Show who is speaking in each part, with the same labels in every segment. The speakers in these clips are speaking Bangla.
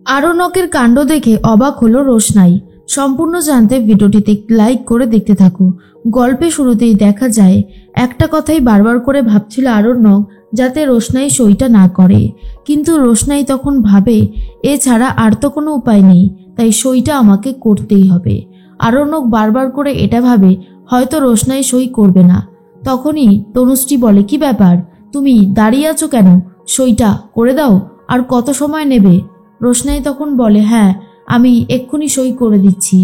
Speaker 1: আরণ্যকের কাণ্ড দেখে অবাক হলো রোশনাই। সম্পূর্ণ জানতে ভিডিওটিতে লাইক করে দেখতে থাকো। গল্পে শুরুতেই দেখা যায় একটা কথাই বারবার করে ভাবছিল আরণ্যক, যাতে রোশনাই সইটা না করে। কিন্তু রোশনাই তখন ভাবে এছাড়া আর তো কোনো উপায় নেই, তাই সইটা আমাকে করতেই হবে। আরণ্যক বারবার করে এটা ভাবে হয়তো রোশনাই সই করবে না। তখনই তনুশ্রী বলে, কি ব্যাপার, তুমি দাঁড়িয়ে আছো কেন? সইটা করে দাও। আর কত সময় নেবে? রোশনাই তখন বলে, হ্যাঁ আমি এক্ষুনি সই করে দিচ্ছি।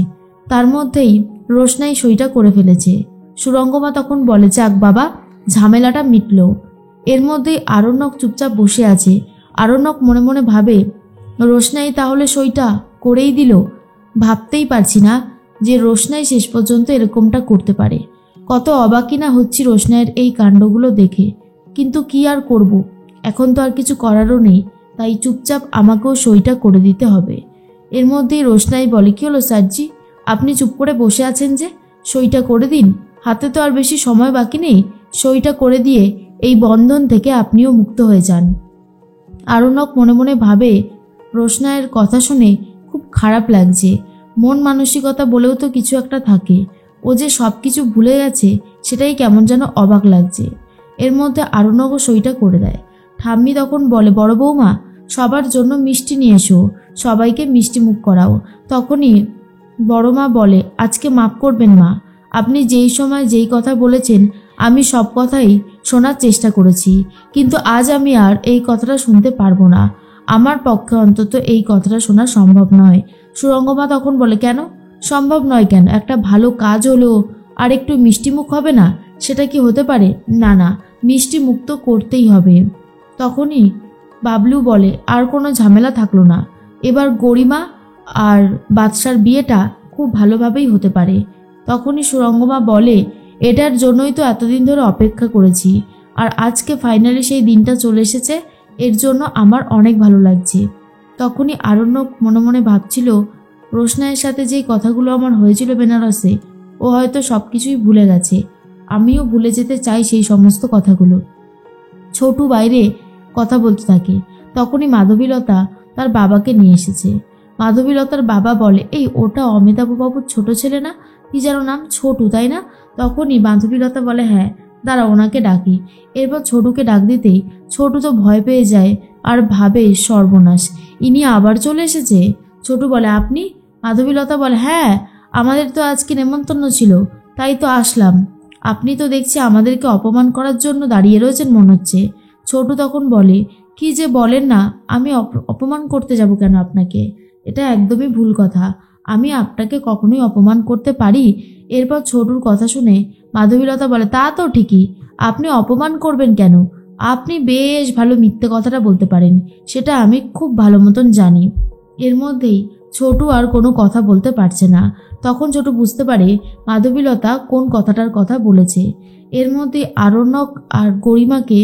Speaker 1: তার মধ্যেই রোশনাই সইটা করে ফেলেছে। সুরঙ্গমা তখন বলে, যাক বাবা, ঝামেলাটা মিটল। এর মধ্যেই আরণ্যক চুপচাপ বসে আছে। আরণ্যক মনে মনে ভাবে, রোশনাই তাহলে সইটা করেই দিল। ভাবতেই পারছি না যে রোশনাই শেষ পর্যন্ত এরকমটা করতে পারে। কত অবাকই না হচ্ছি রোশনাইয়ের এই কাণ্ডগুলো দেখে। কিন্তু কি আর করব, এখন তো আর কিছু করারও নেই, তাই চুপচাপ আমাকেও সইটা করে দিতে হবে। এর মধ্যেই রোশনাই বলে, কি হলো স্যারজি, আপনি চুপ করে বসে আছেন যে? সইটা করে দিন, হাতে তো আর বেশি সময় বাকি নেই। সইটা করে দিয়ে এই বন্ধন থেকে আপনিও মুক্ত হয়ে যান। আরণ্যক মনে মনে ভাবে, রোশনাইয়ের কথা শুনে খুব খারাপ লাগছে। মন মানসিকতা বলেও তো কিছু একটা থাকে, ও যে সব কিছু ভুলে গেছে সেটাই কেমন যেন অবাক লাগছে। এর মধ্যে আরণ্যকও সইটা করে দেয়। ঠাম্মি তখন বলে, বড় বৌমা, সবার জন্য মিষ্টি নিয়ে এসো, সবাইকে মিষ্টি মুখ করাও। তখনই বড় মা বলে, আজকে মাফ করবেন মা, আপনি যেই সময় যেই কথা বলেছেন আমি সব কথাই শোনার চেষ্টা করেছি, কিন্তু আজ আমি আর এই কথাটা শুনতে পারবো না। আমার পক্ষে অন্তত এই কথাটা শোনা সম্ভব নয়। সুরঙ্গমা তখন বলে, কেন সম্ভব নয় কেন? একটা ভালো কাজ হলো আর একটু মিষ্টি মুখ হবে না, সেটা কি হতে পারে? না না, মিষ্টি মুখ তো করতেই হবে। তখনই বাবলু বলে, আর কোনো ঝামেলা থাকলো না, এবার গরিমা আর বাদশার বিয়েটা খুব ভালোভাবেই হতে পারে। তখনই সুরঙ্গমা বলে, এটার জন্যই তো এতদিন ধরে অপেক্ষা করেছি, আর আজকে ফাইনালি সেই দিনটা চলে এসেছে, এর জন্য আমার অনেক ভালো লাগছে। তখনই আরণ্যক মনে মনে ভাবছিল, রোশনাইয়ের সাথে যেই কথাগুলো আমার হয়েছিল বেনারসে, ও হয়তো সব কিছুই ভুলে গেছে। আমিও ভুলে যেতে চাই সেই সমস্ত কথাগুলো। ছোটু বাইরে কথা বলতে থাকে। তখনই মাধবীলতা তার বাবাকে নিয়ে এসেছে। মাধবীলতার বাবা বলে, এই ওটা অমিতাভবাবুর ছোট ছেলে না, কি যেন নাম, ছোটু তাই না? তখনই মাধবীলতা বলে, হ্যাঁ দাঁড়া ওনাকে ডাকি। এরপর ছোটুকে ডাক দিতেই ছোটু তো ভয় পেয়ে যায় আর ভাবে, সর্বনাশ, ইনি আবার চলে এসেছে। ছোটু বলে, আপনি? মাধবীলতা বলে, হ্যাঁ আমাদের তো আজকে নেমন্তন্ন ছিল, তাই তো আসলাম। আপনি তো দেখছি আমাদেরকে অপমান করার জন্য দাঁড়িয়ে রয়েছেন মনে হচ্ছে। ছোটু তখন বলে, কি যে বলেন না, আমি অপমান করতে যাব কেন আপনাকে? এটা একদমই ভুল কথা, আমি আপনাকে কখনোই অপমান করতে পারি? এরপর ছোটুর কথা শুনে মাধবীলতা বলে, তা তো ঠিকই, আপনি অপমান করবেন কেন? আপনি বেশ ভালো মিথ্যে কথাটা বলতে পারেন, সেটা আমি খুব ভালো মতন জানি। এর মধ্যেই ছোটু আর কোনো কথা বলতে পারছে না। তখন ছোটু বুঝতে পারে মাধবীলতা কোন কথাটার কথা বলেছে। এর মধ্যে আরণ্যক আর গরিমাকে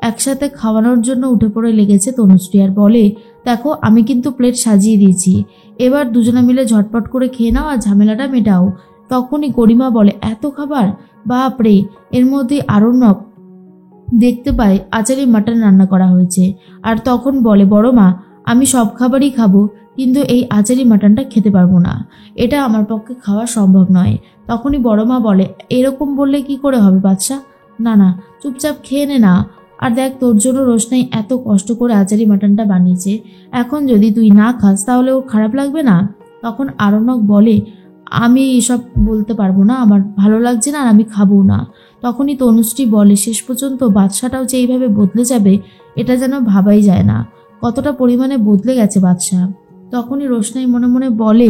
Speaker 1: একসাথে খাওয়ানোর জন্য উঠে পড়ে লেগেছে তনুশ্রী, আর বলে, দেখো আমি কিন্তু প্লেট সাজিয়ে দিয়েছি, এবার দুজনে মিলে ঝটপট করে খেয়ে নাও আর ঝামেলাটা মেটাও। তখনই গরিমা বলে, এত খাবার, বাপরে! এর মধ্যে আরণ্যক দেখতে পায় আচারি মাটন রান্না করা হয়েছে, আর তখন বলে, বড় মা, আমি সব খাবারই খাবো, কিন্তু এই আচারি মাটনটা খেতে পারবো না, এটা আমার পক্ষে খাওয়া সম্ভব নয়। তখনই বড় মা বলে, এরকম বললে কি করে হবে বাদশা, না না চুপচাপ খেয়ে নে না। আর দেখ, তোর জন্য রোশনাই এত কষ্ট করে আচারি মাটনটা বানিয়েছে, এখন যদি তুই না খাস তাহলে ওর খারাপ লাগবে না? তখন আরণ্যক বলে, আমি এসব বলতে পারবো না, আমার ভালো লাগছে না আর আমি খাবো না। তখনই তনুশ্রী বলে, শেষ পর্যন্ত বাদশাটাও যে এইভাবে বদলে যাবে এটা যেন ভাবাই যায় না, কতটা পরিমাণে বদলে গেছে বাদশা। তখনই রোশনাই মনে মনে বলে,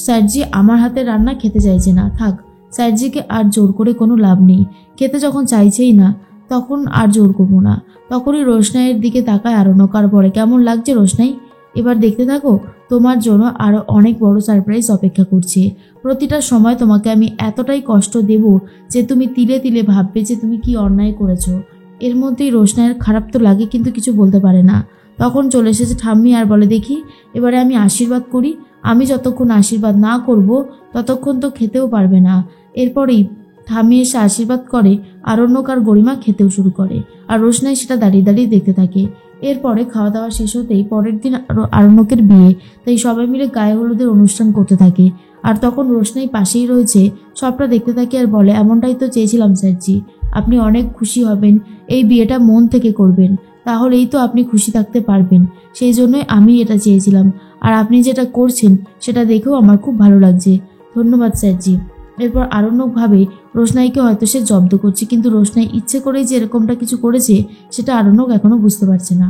Speaker 1: স্যারজি আমার হাতে রান্না খেতে চাইছে না, থাক, স্যারজিকে আর জোর করে কোনো লাভ নেই, খেতে যখন চাইছেই না তখন আর জোর করবো না। তখনই রোশনাইয়ের দিকে তাকায় আরণ্যক আর বলে, কেমন লাগছে রোশনাই, এবার দেখতে থাকো, তোমার জন্য আরও অনেক বড় সারপ্রাইজ অপেক্ষা করছে। প্রতিটা সময় তোমাকে আমি এতটাই কষ্ট দেব যে তুমি তিলে তিলে ভাববে যে তুমি কি অন্যায় করেছো। এর মধ্যেই রোশনাইয়ের খারাপ তো লাগে, কিন্তু কিছু বলতে পারে না। তখন চলে এসেছে ঠাম্মি আর বলে, দেখি এবারে আমি আশীর্বাদ করি, আমি যতক্ষণ আশীর্বাদ না করব ততক্ষণ তো খেতেও পারবে না। এরপরেই ঠাম্মি এসে আশীর্বাদ করে, আরণ্যক আর গরিমা খেতেও শুরু করে, আর রোশনাই সেটা দাঁড়িয়ে দাঁড়িয়ে দেখতে থাকে। এরপরে খাওয়া দাওয়া শেষ হতেই পরের দিন আরণ্যকের বিয়ে, তাই সবাই মিলে গায়ে হলুদের অনুষ্ঠান করতে থাকে। আর তখন রোশনাই পাশেই রয়েছে, সবটা দেখতে থাকে আর বলে, এমনটাই তো চেয়েছিলাম স্যারজি, আপনি অনেক খুশি হবেন, এই বিয়েটা মন থেকে করবেন, তাহলেই তো আপনি খুশি থাকতে পারবেন, সেই জন্যই আমি এটা চেয়েছিলাম। আর আপনি যেটা করছেন সেটা দেখেও আমার খুব ভালো লাগছে, ধন্যবাদ স্যারজি। এরপর আরণ্যক ভাবে রোশনাইকে হয়তো সে জব্দ করছে, কিন্তু রোশনাই ইচ্ছে করেই যে এরকমটা কিছু করেছে সেটা আরণ্যক এখনো বুঝতে পারছে না।